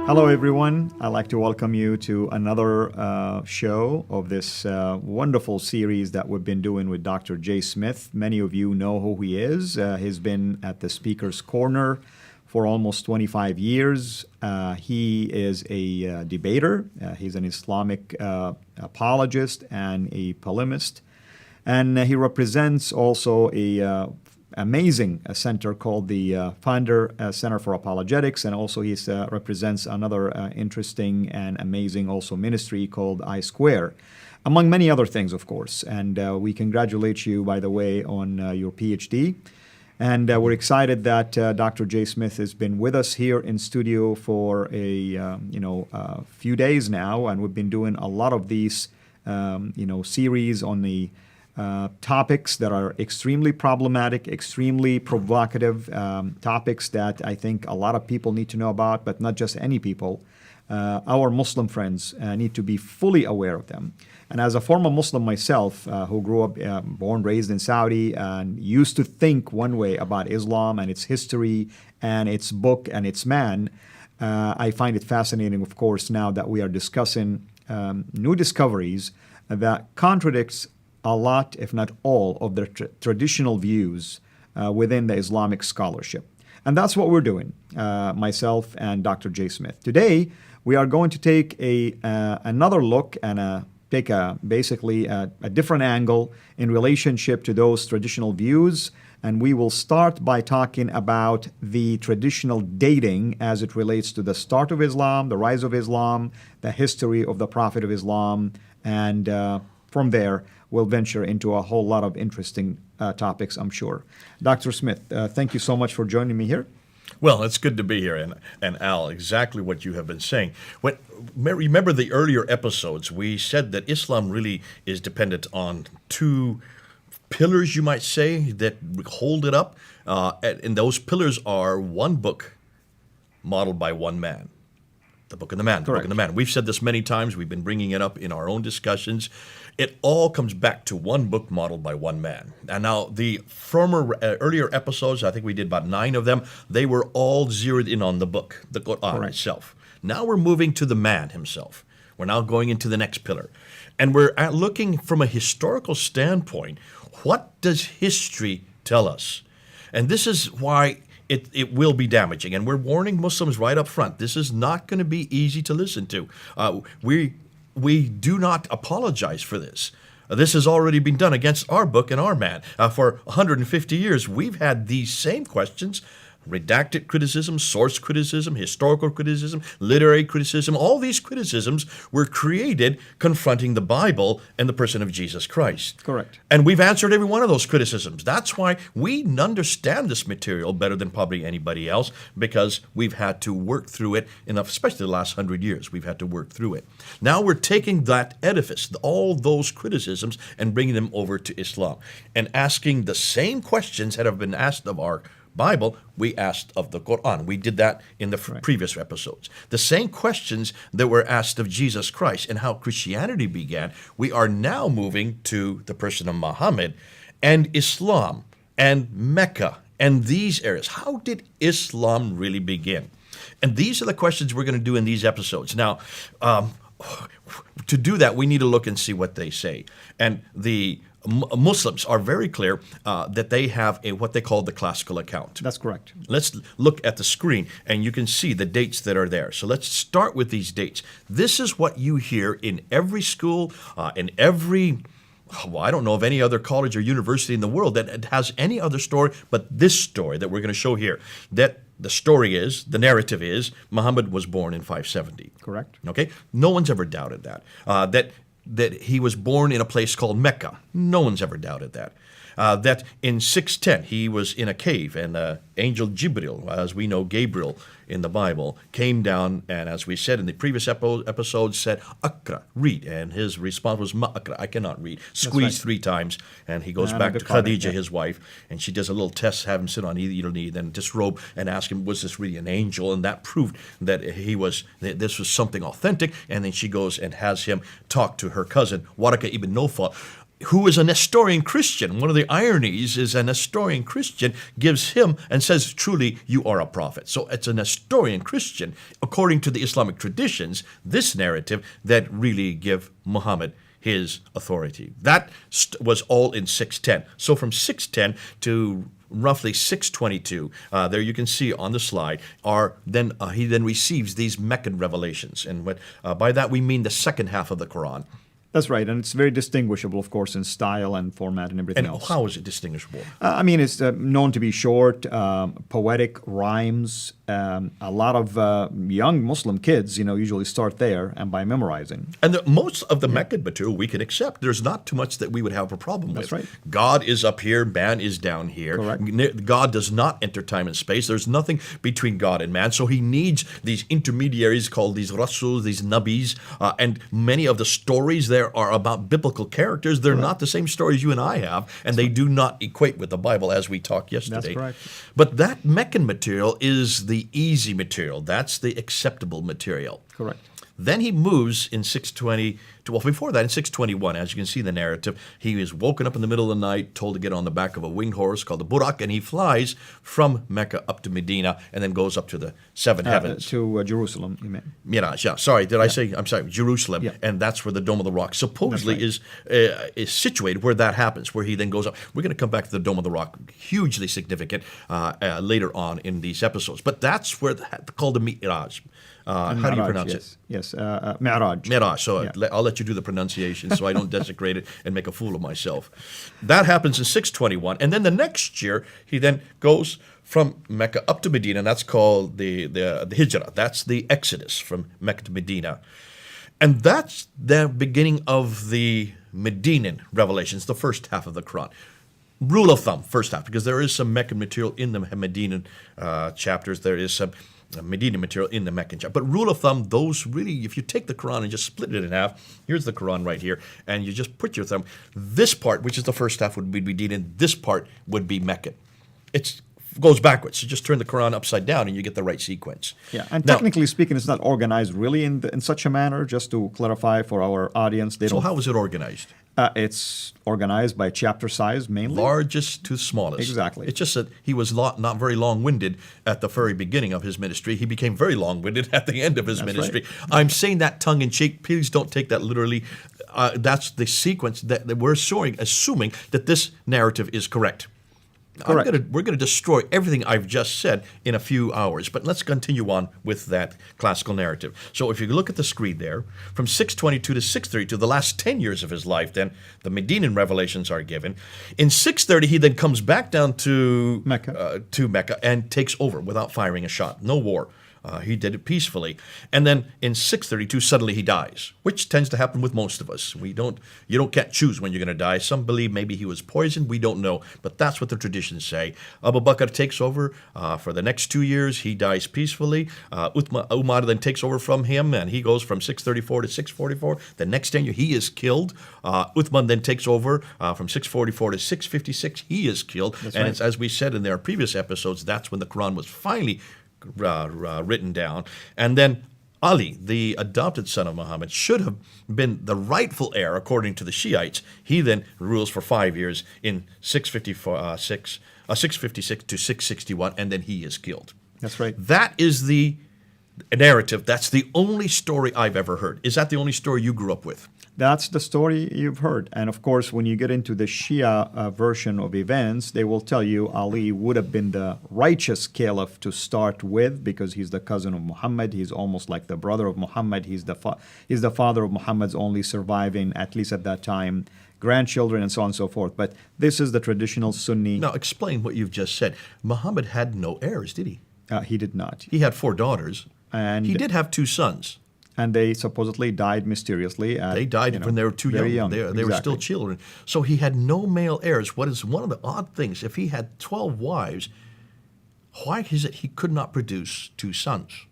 Hello, everyone. I'd like to welcome you to another show of this wonderful series that we've been doing with Dr. Jay Smith. Many of you know who he is. He's been at the Speaker's Corner for almost 25 years. He is a debater. He's an Islamic apologist and a polemist. And he represents also a amazing center called the Founder Center for Apologetics, and also he represents another interesting and amazing also ministry called I-Square, among many other things, of course. And we congratulate you, by the way, on your PhD. And we're excited that Dr. Jay Smith has been with us here in studio for a few days now, and we've been doing a lot of these series on the topics that are extremely problematic, extremely provocative, topics that I think a lot of people need to know about, but not just any people. Our Muslim friends need to be fully aware of them. And as a former Muslim myself, who grew up, born, raised in Saudi, and used to think one way about Islam and its history and its book and its man, I find it fascinating, of course, now that we are discussing new discoveries that contradicts a lot, if not all, of the traditional views within the Islamic scholarship. And that's what we're doing, myself and Dr. Jay Smith. Today, we are going to take another look and take basically a different angle in relationship to those traditional views. And we will start by talking about the traditional dating as it relates to the start of Islam, the rise of Islam, the history of the Prophet of Islam, and from there, we'll venture into a whole lot of interesting topics, I'm sure. Dr. Smith, thank you so much for joining me here. Well, it's good to be here, and Al, exactly what you have been saying. Remember the earlier episodes, we said that Islam really is dependent on two pillars, you might say, that hold it up. And those pillars are one book modeled by one man. The Book of the Man, the Correct. Book of the Man. We've said this many times. We've been bringing it up in our own discussions. It all comes back to one book modeled by one man. And now the earlier episodes, I think we did about 9 of them, they were all zeroed in on the book, the Quran Correct. itself. Now we're moving to the man himself. We're now going into the next pillar. And we're looking from a historical standpoint, what does history tell us? And this is why it will be damaging. And we're warning Muslims right up front. This is not going to be easy to listen to. We do not apologize for this. This has already been done against our book and our man. For 150 years, we've had these same questions. Redacted criticism, source criticism, historical criticism, literary criticism, all these criticisms were created confronting the Bible and the person of Jesus Christ. Correct. And we've answered every one of those criticisms. That's why we understand this material better than probably anybody else, because we've had to work through it, especially the last 100 years, we've had to work through it. Now we're taking that edifice, all those criticisms, and bringing them over to Islam and asking the same questions that have been asked of our Bible, we asked of the Quran. We did that in the previous episodes. The same questions that were asked of Jesus Christ and how Christianity began, we are now moving to the person of Muhammad and Islam and Mecca and these areas. How did Islam really begin? And these are the questions we're going to do in these episodes. Now, to do that, we need to look and see what they say. And the Muslims are very clear that they have what they call the classical account. That's correct. Let's look at the screen, and you can see the dates that are there. So let's start with these dates. This is what you hear in every school, in every, I don't know of any other college or university in the world that has any other story but this story that we're going to show here. That the story is, the narrative is, Muhammad was born in 570. Correct. Okay? No one's ever doubted that. That he was born in a place called Mecca. No one's ever doubted that. That in 610 he was in a cave, and angel Jibril, as we know Gabriel in the Bible, came down, and as we said in the previous episode, said, Akra, read. And his response was, Ma Akra, I cannot read. Squeeze 3 times, and he goes back to Khadija, his wife, and she does a little test, have him sit on either knee, then disrobe and ask him, was this really an angel? And that proved that that this was something authentic. And then she goes and has him talk to her cousin, Waraka ibn Nawfal. who is a Nestorian Christian. One of the ironies is a Nestorian Christian gives him and says, truly, you are a prophet. So it's a Nestorian Christian, according to the Islamic traditions, this narrative that really give Muhammad his authority. That was all in 610. So from 610 to roughly 622, there you can see on the slide, he then receives these Meccan revelations. And by that we mean the second half of the Quran. That's right, and it's very distinguishable, of course, in style and format and everything And else. how is it distinguishable? I mean, it's known to be short, poetic rhymes. A lot of young Muslim kids, usually start there and by memorizing. And most of the Meccan material we can accept. There's not too much that we would have a problem with. That's right. God is up here, man is down here. Correct. God does not enter time and space. There's nothing between God and man. So he needs these intermediaries called these Rasuls, these Nabis, and many of the stories there are about biblical characters. They're not the same stories you and I have, and they do not equate with the Bible as we talked yesterday. That's correct. But that Meccan material is the easy material. That's the acceptable material. Correct. Then he moves in 620, before that, in 621, as you can see in the narrative, he is woken up in the middle of the night, told to get on the back of a winged horse called the Burak, and he flies from Mecca up to Medina and then goes up to the seven heavens. To Jerusalem, you mean. Miraj, yeah. Sorry, did I say? I'm sorry, Jerusalem, Yeah. and that's where the Dome of the Rock supposedly That's is situated, where that happens, where he then goes up. We're going to come back to the Dome of the Rock, hugely significant later on in these episodes. But that's where called the Miraj. How do you Mi'raj, pronounce yes. it? Yes, Mi'raj. Miraj. So Yeah. I'll let you do the pronunciation so I don't desecrate it and make a fool of myself. That happens in 621, and then the next year he then goes from Mecca up to Medina, and that's called the Hijrah. That's the Exodus from Mecca to Medina. And that's the beginning of the Medinan revelations, the first half of the Quran. Rule of thumb, first half, because there is some Meccan material in the Medinan chapters. There is some Medina material in the Meccan chapter. But rule of thumb, those really, if you take the Quran and just split it in half, here's the Quran right here, and you just put your thumb, this part, which is the first half, would be Medinan, this part would be Meccan. It goes backwards. You just turn the Quran upside down and you get the right sequence. Yeah, and Now, technically speaking, it's not organized really in such a manner. Just to clarify for our audience, they so don't. how is it organized? It's organized by chapter size mainly. Largest to smallest. Exactly. It's just that he was not very long-winded at the very beginning of his ministry. He became very long-winded at the end of his ministry. right. I'm saying that tongue-in-cheek. Please don't take that literally. That's the sequence that we're assuming that this narrative is correct. Correct. We're going to destroy everything I've just said in a few hours, but let's continue on with that classical narrative. So if you look at the screen there, from 622 to 632, the last 10 years of his life, then the Medinan revelations are given. In 630, he then comes back down to Mecca. And takes over without firing a shot. No war. He did it peacefully. And then in 632, suddenly he dies, which tends to happen with most of us. Can't choose when you're going to die. Some believe maybe he was poisoned. We don't know. But that's what the traditions say. Abu Bakr takes over for the next 2 years. He dies peacefully. Umar then takes over from him, and he goes from 634 to 644. The next 10 years, he is killed. Uthman then takes over from 644 to 656. He is killed. That's and right. it's, as we said in our previous episodes, that's when the Quran was finally written down. And then Ali, the adopted son of Muhammad, should have been the rightful heir according to the Shiites. He then rules for 5 years in 656 to 661, and then he is killed. That's right. That is the narrative. That's the only story I've ever heard. Is that the only story you grew up with? That's the story you've heard. And of course, when you get into the Shia version of events, they will tell you Ali would have been the righteous caliph to start with because he's the cousin of Muhammad. He's almost like the brother of Muhammad. He's the father of Muhammad's only surviving, at least at that time, grandchildren and so on and so forth. But this is the traditional Sunni. Now, explain what you've just said. Muhammad had no heirs, did he? He did not. He had 4 daughters. And he did have 2 sons. And they supposedly died mysteriously. They died when they were too very young. young. They were still children. So he had no male heirs. What is one of the odd things, if he had 12 wives, why is it he could not produce 2 sons?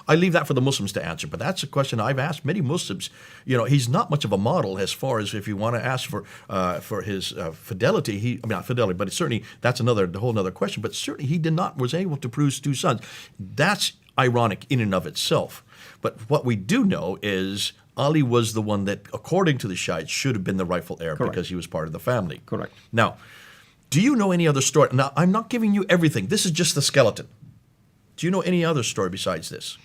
I leave that for the Muslims to answer, but that's a question I've asked many Muslims. He's not much of a model as far as if you want to ask for his fidelity. Not fidelity, but certainly that's the whole other question. But certainly he was able to produce 2 sons. That's ironic in and of itself. But what we do know is Ali was the one that, according to the Shiites, should have been the rightful heir Correct. because he was part of the family. Correct. Now, do you know any other story? Now, I'm not giving you everything. This is just the skeleton. Do you know any other story besides this?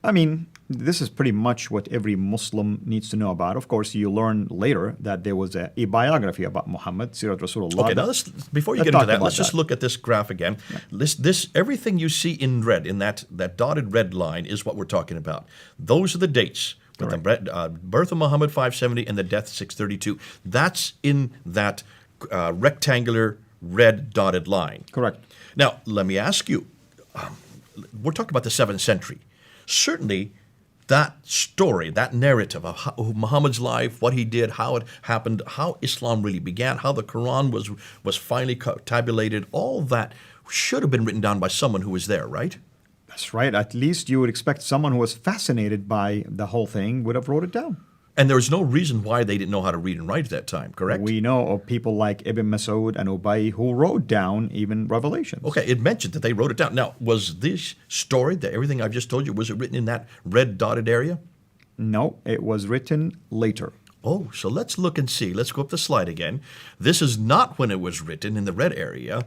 I mean, this is pretty much what every Muslim needs to know about. Of course, you learn later that there was a biography about Muhammad, Sirat Rasulullah. Okay, now before you that get into talked that, about let's just that. look at this graph again. This everything you see in red, in that dotted red line, is what we're talking about. Those are the dates. With the birth of Muhammad 570 and the death 632. That's in that rectangular red dotted line. Correct. Now, let me ask you, we're talking about the 7th century. Certainly, that story, that narrative of Muhammad's life, what he did, how it happened, how Islam really began, how the Quran was finally tabulated, all that should have been written down by someone who was there, right? That's right. At least you would expect someone who was fascinated by the whole thing would have wrote it down. And there was no reason why they didn't know how to read and write at that time, correct? We know of people like Ibn Mas'ud and Ubay who wrote down even Revelations. Okay, it mentioned that they wrote it down. Now, was this story, that everything I've just told you, was it written in that red dotted area? No, it was written later. Oh, so let's look and see. Let's go up the slide again. This is not when it was written in the red area.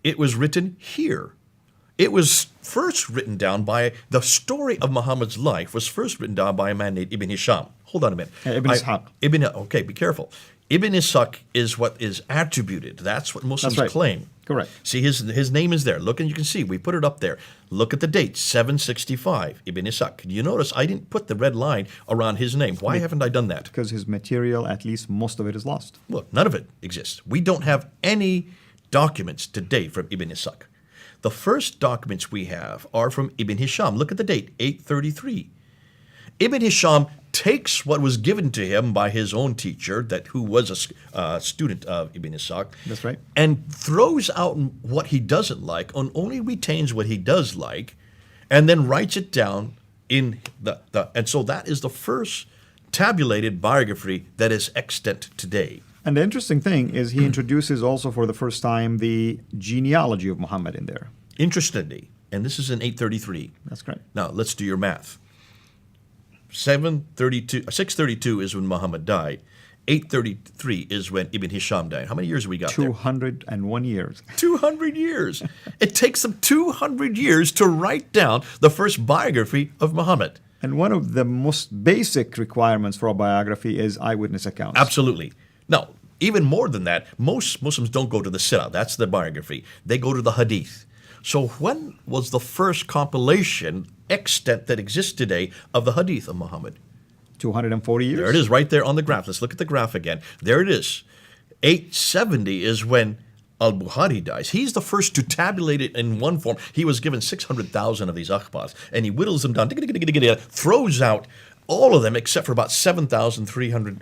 It was written here. It was first written down by, the story of Muhammad's life was first written down by a man named Ibn Hisham. Hold on a minute. Ibn Ishaq. Okay, be careful. Ibn Ishaq is what is attributed. That's what Muslims That's right. claim. Correct. See, his name is there. Look, and you can see, we put it up there. Look at the date, 765, Ibn Ishaq. You notice I didn't put the red line around his name. Why haven't I done that? Because his material, at least most of it, is lost. Look, none of it exists. We don't have any documents today from Ibn Ishaq. The first documents we have are from Ibn Hisham. Look at the date, 833. Ibn Hisham takes what was given to him by his own teacher, who was a student of Ibn Ishaq. That's right. And throws out what he doesn't like and only retains what he does like, and then writes it down in and so that is the first tabulated biography that is extant today. And the interesting thing is he introduces also for the first time the genealogy of Muhammad in there. Interestingly, and this is in 833. That's correct. Now, let's do your math. 632 is when Muhammad died. 833 is when Ibn Hisham died. How many years have we got there? 201 years. 200 years. It takes them 200 years to write down the first biography of Muhammad. And one of the most basic requirements for a biography is eyewitness accounts. Absolutely. Now, even more than that, most Muslims don't go to the Sirah. That's the biography. They go to the Hadith. So when was the first compilation extant that exists today of the Hadith of Muhammad? 240 years. There it is right there on the graph. Let's look at the graph again. There it is. 870 is when Al-Bukhari dies. He's the first to tabulate it in one form. He was given 600,000 of these akhbars, and he whittles them down, throws out all of them except for about 7,400,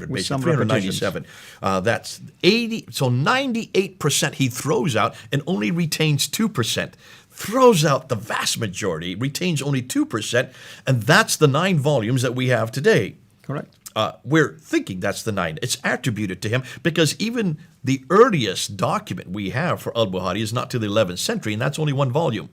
With basically, some 397. That's 80, so 98% he throws out and only retains 2%. Throws out the vast majority, retains only 2%, and that's the 9 volumes that we have today. Correct. We're thinking that's the 9. It's attributed to him because even the earliest document we have for Al-Bukhari is not to the 11th century, and that's only 1 volume.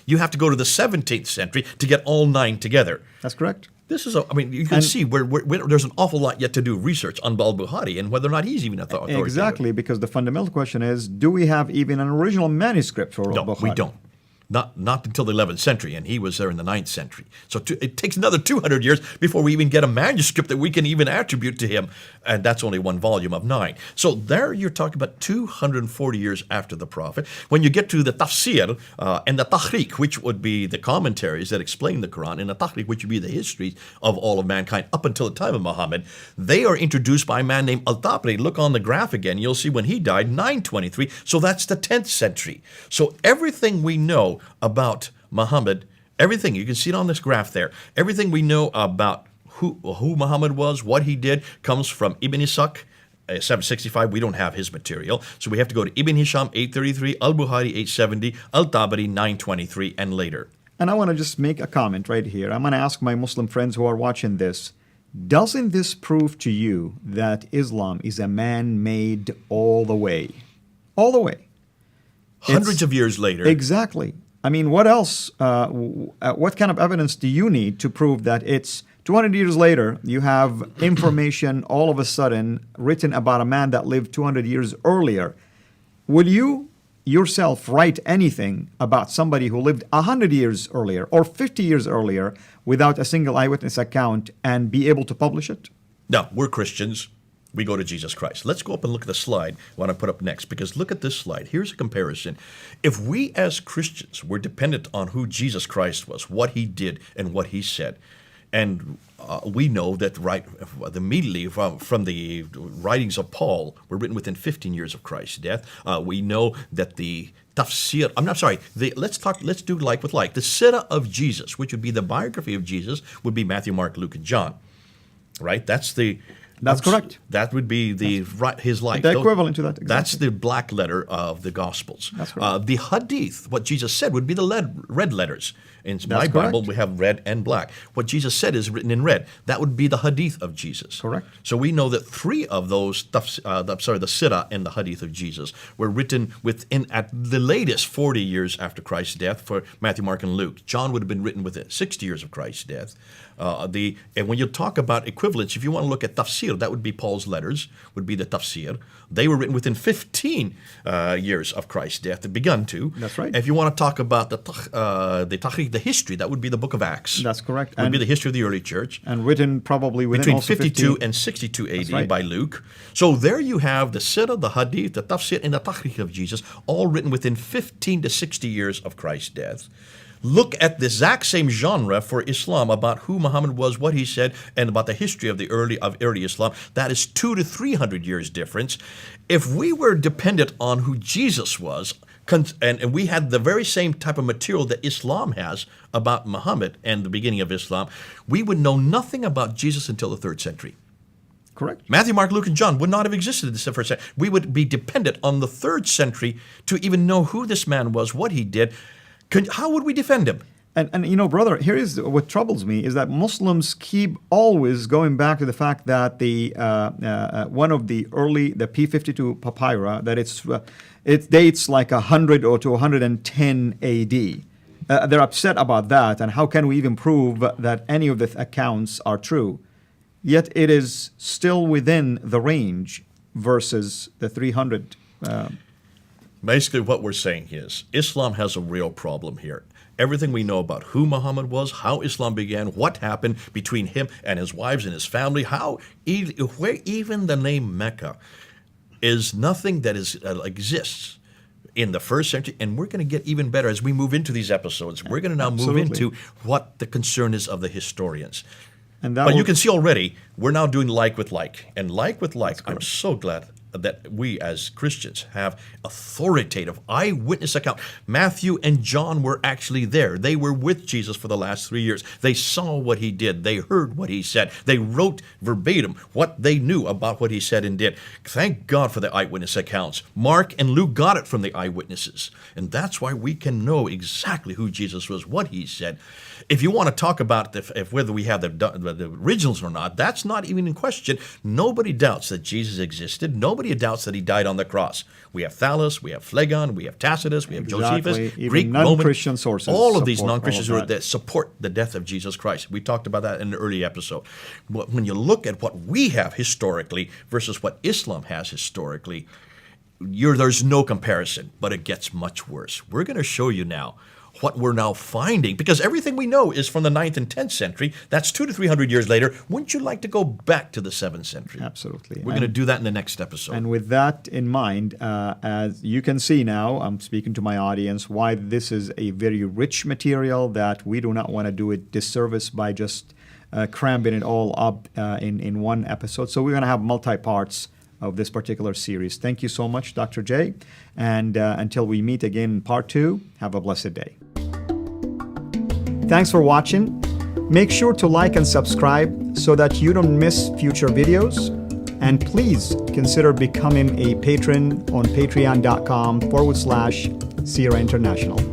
You have to go to the 17th century to get all 9 together. That's correct. This is, you can see there's an awful lot yet to do research on Al-Bukhari and whether or not he's even authoritative. Exactly, because the fundamental question is, do we have even an original manuscript for No, Bukhari? we don't. Not until the 11th century, and he was there in the 9th century. So it takes another 200 years before we even get a manuscript that we can even attribute to him, and that's only 1 volume of 9. So there you're talking about 240 years after the Prophet. When you get to the tafsir and the tahriq, which would be the commentaries that explain the Quran, and the tahriq, which would be the history of all of mankind up until the time of Muhammad, they are introduced by a man named Al-Tabari. Look on the graph again. You'll see when he died, 923. So that's the 10th century. So everything we know about Muhammad, everything, you can see it on this graph there, everything we know about who Muhammad was, what he did, comes from Ibn Ishaq, 765. We don't have his material, so we have to go to Ibn Hisham, 833, Al-Bukhari, 870, Al-Tabari, 923, and later. And I want to just make a comment right here. I'm going to ask my Muslim friends who are watching this, doesn't this prove to you that Islam is a man-made all the way? All the way. Hundreds of years later. Exactly. I mean, what else, what kind of evidence do you need to prove that it's 200 years later, you have information all of a sudden written about a man that lived 200 years earlier. Will you yourself write anything about somebody who lived 100 years earlier or 50 years earlier without a single eyewitness account and be able to publish it? Now, we're Christians. We go to Jesus Christ. Let's go up and look at the slide I want to put up next, because look at this slide. Here's a comparison. If we as Christians were dependent on who Jesus Christ was, what he did and what he said, and we know that immediately from the writings of Paul were written within 15 years of Christ's death. We know that the tafsir, let's do like with like. The Sirah of Jesus, which would be the biography of Jesus, would be Matthew, Mark, Luke, and John. Right? That's correct. That would be his life. The equivalent to that. Exactly. That's the black letter of the Gospels. That's correct. The Hadith, what Jesus said, would be the red letters. In my Bible, correct. we have red and black. What Jesus said is written in red. That would be the Hadith of Jesus. Correct. So we know that three of those, the Sirah and the Hadith of Jesus, were written at the latest 40 years after Christ's death for Matthew, Mark, and Luke. John would have been written within 60 years of Christ's death. And when you talk about equivalence, if you want to look at tafsir, that would be Paul's letters, would be the tafsir. They were written within 15 years of Christ's death. They begun to. That's right. If you want to talk about the history, that would be the book of Acts. That's correct. Would be the history of the early church. And written probably within Between also 52 and 62 AD right. by Luke. So there you have the Sirah, the Hadith, the Tafsir, and the Tarikh of Jesus, all written within 15 to 60 years of Christ's death. Look at the exact same genre for Islam, about who Muhammad was, what he said, and about the history of the early Islam. That is 200 to 300 years difference. If we were dependent on who Jesus was, and we had the very same type of material that Islam has about Muhammad and the beginning of Islam, we would know nothing about Jesus until the 3rd century. Correct. Matthew, Mark, Luke, and John would not have existed in the 1st century. We would be dependent on the 3rd century to even know who this man was, what he did. How would we defend him? And you know, brother, here is what troubles me is that Muslims keep always going back to the fact that the one of the P52 papyri, that it dates like 100 or to 110 AD. They're upset about that, and how can we even prove that any of the accounts are true? Yet it is still within the range versus the 300. Basically, what we're saying is Islam has a real problem here. Everything we know about who Muhammad was, how Islam began, what happened between him and his wives and his family, where even the name Mecca is nothing that exists in the 1st century, and we're going to get even better as we move into these episodes. We're going to now move into what the concern is of the historians. But you can see already, we're now doing like with like. And like with like, I'm so glad that we as Christians have authoritative eyewitness account. Matthew and John were actually there. They were with Jesus for the last 3 years. They saw what he did. They heard what he said. They wrote verbatim what they knew about what he said and did. Thank God for the eyewitness accounts. Mark and Luke got it from the eyewitnesses. And that's why we can know exactly who Jesus was, what he said. If you want to talk about whether we have the originals or not, that's not even in question. Nobody doubts that Jesus existed. Nobody doubts that he died on the cross. We have Thallus, we have Phlegon, we have Tacitus, we have Josephus, even Greek, non-Christian Roman, sources. all of these non-Christians that support the death of Jesus Christ. We talked about that in an early episode. But when you look at what we have historically versus what Islam has historically, there's no comparison, but it gets much worse. We're going to show you now what we're now finding, because everything we know is from the 9th and 10th century. That's 200 to 300 years later. Wouldn't you like to go back to the 7th century? Absolutely. We're going to do that in the next episode. And with that in mind, as you can see now, I'm speaking to my audience, why this is a very rich material that we do not want to do it disservice by just cramming it all up in one episode. So we're going to have multi-parts of this particular series. Thank you so much, Dr. J. And until we meet again in part 2, have a blessed day. Thanks for watching. Make sure to like and subscribe so that you don't miss future videos. And please consider becoming a patron on patreon.com/Sierra International.